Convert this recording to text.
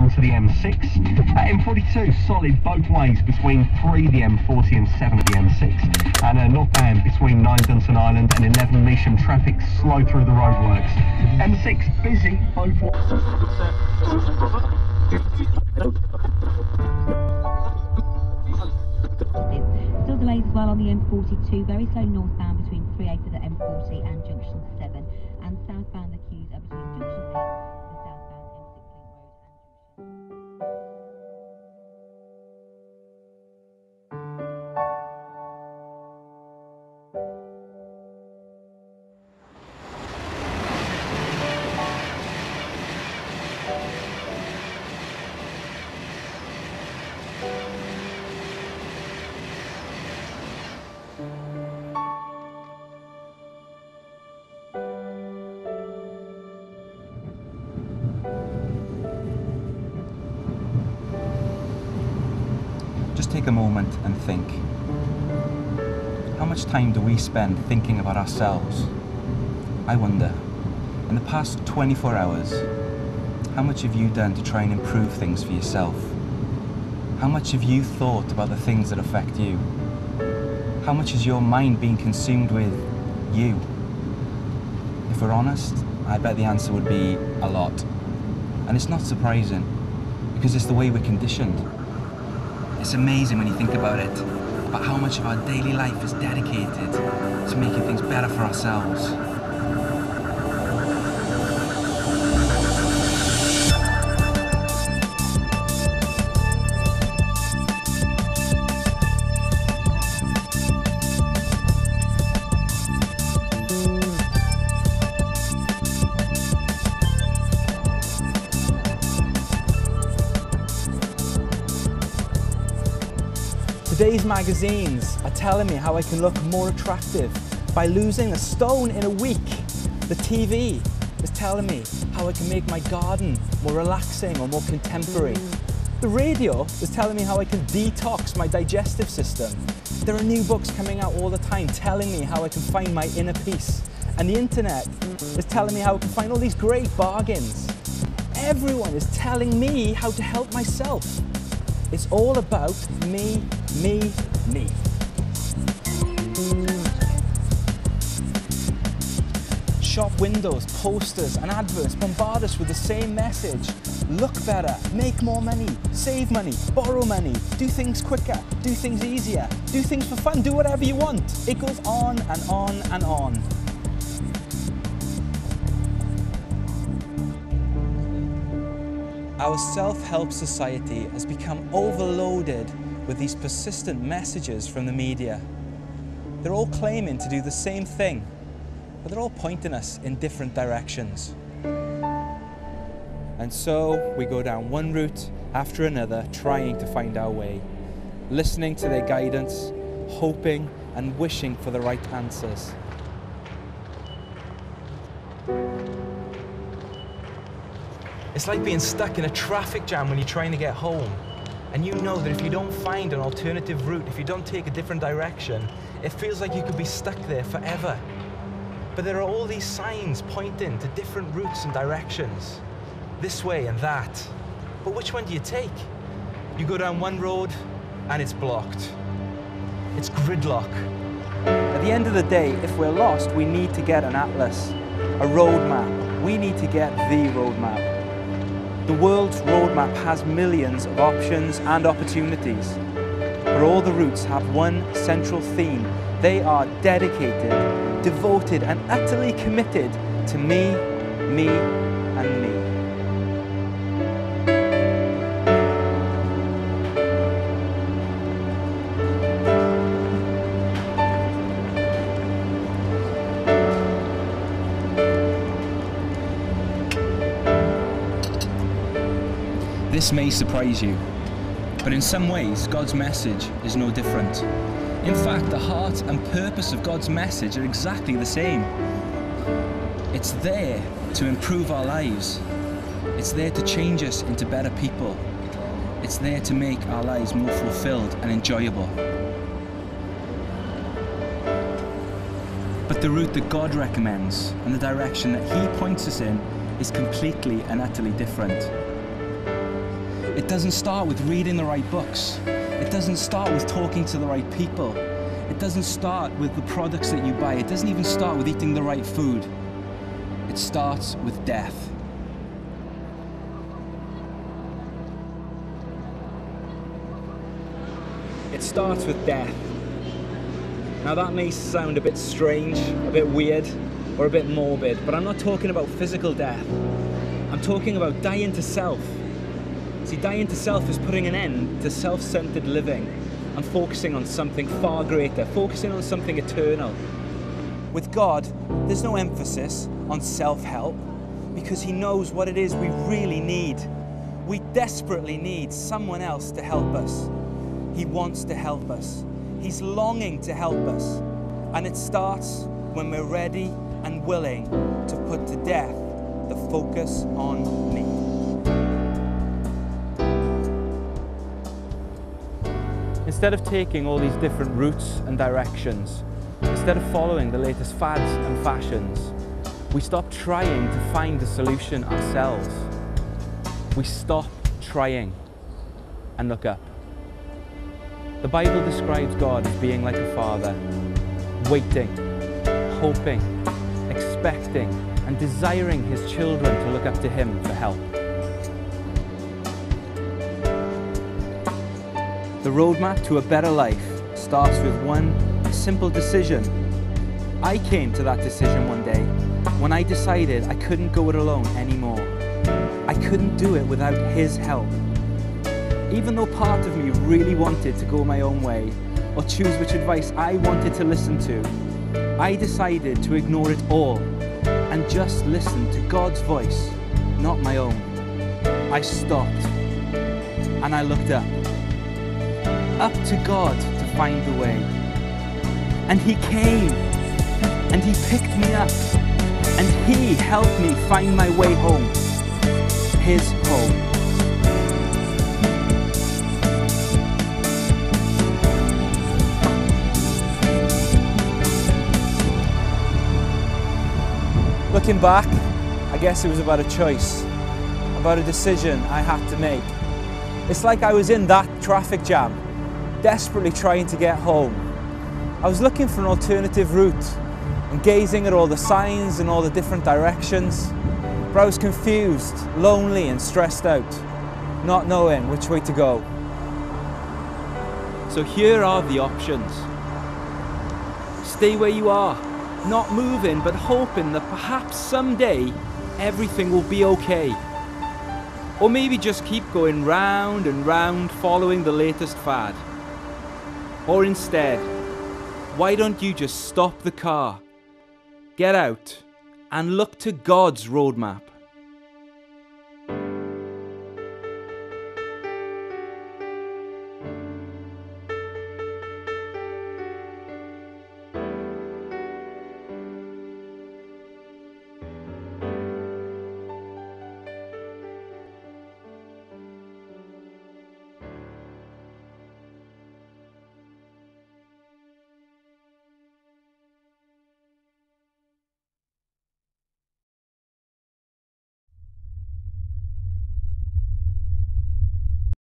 onto the M6. M42 solid both ways between 3 the M40 and 7 at the M6, and not bad between 9 Dunton Island and 11 Measham. Traffic slow through the roadworks. M6 busy both ways. Still delays as well on the M42, very slow northbound between 3A for the M40 and junction 7, and southbound the queues are between junction 8 and southbound M6 Link Road and junction. Just take a moment and think. How much time do we spend thinking about ourselves? I wonder, in the past 24 hours, how much have you done to try and improve things for yourself? How much have you thought about the things that affect you? How much has your mind been consumed with you? If we're honest, I bet the answer would be a lot. And it's not surprising, because it's the way we're conditioned. It's amazing when you think about it, about how much of our daily life is dedicated to making things better for ourselves. Today's magazines are telling me how I can look more attractive by losing a stone in a week. The TV is telling me how I can make my garden more relaxing or more contemporary. The radio is telling me how I can detox my digestive system. There are new books coming out all the time telling me how I can find my inner peace. And the internet is telling me how I can find all these great bargains. Everyone is telling me how to help myself. It's all about me, me, me. Shop windows, posters and adverts bombard us with the same message. Look better, make more money, save money, borrow money, do things quicker, do things easier, do things for fun, do whatever you want. It goes on and on and on. Our self-help society has become overloaded with these persistent messages from the media. They're all claiming to do the same thing, but they're all pointing us in different directions. And so we go down one route after another, trying to find our way, listening to their guidance, hoping and wishing for the right answers. It's like being stuck in a traffic jam when you're trying to get home. And you know that if you don't find an alternative route, if you don't take a different direction, it feels like you could be stuck there forever. But there are all these signs pointing to different routes and directions, this way and that. But which one do you take? You go down one road and it's blocked. It's gridlock. At the end of the day, if we're lost, we need to get an atlas, a roadmap. We need to get the roadmap. The world's roadmap has millions of options and opportunities, but all the routes have one central theme. They are dedicated, devoted, and utterly committed to me, me, and me. This may surprise you, but in some ways, God's message is no different. In fact, the heart and purpose of God's message are exactly the same. It's there to improve our lives. It's there to change us into better people. It's there to make our lives more fulfilled and enjoyable. But the route that God recommends and the direction that He points us in is completely and utterly different. It doesn't start with reading the right books. It doesn't start with talking to the right people. It doesn't start with the products that you buy. It doesn't even start with eating the right food. It starts with death. It starts with death. Now that may sound a bit strange, a bit weird, or a bit morbid, but I'm not talking about physical death. I'm talking about dying to self. See, dying to self is putting an end to self-centered living and focusing on something far greater, focusing on something eternal. With God, there's no emphasis on self-help because He knows what it is we really need. We desperately need someone else to help us. He wants to help us. He's longing to help us. And it starts when we're ready and willing to put to death the focus on me. Instead of taking all these different routes and directions, instead of following the latest fads and fashions, we stop trying to find the solution ourselves. We stop trying and look up. The Bible describes God as being like a father, waiting, hoping, expecting, and desiring His children to look up to Him for help. The roadmap to a better life starts with one simple decision. I came to that decision one day when I decided I couldn't go it alone anymore. I couldn't do it without His help. Even though part of me really wanted to go my own way or choose which advice I wanted to listen to, I decided to ignore it all and just listen to God's voice, not my own. I stopped and I looked up to God to find the way. And He came and He picked me up and He helped me find my way home, His home. Looking back, I guess it was about a choice, about a decision I had to make. It's like I was in that traffic jam, desperately trying to get home. I was looking for an alternative route and gazing at all the signs and all the different directions, but I was confused, lonely and stressed out, not knowing which way to go. So here are the options. Stay where you are. Not moving, but hoping that perhaps someday everything will be okay. Or maybe just keep going round and round following the latest fad. Or instead, why don't you just stop the car, get out, and look to God's roadmap?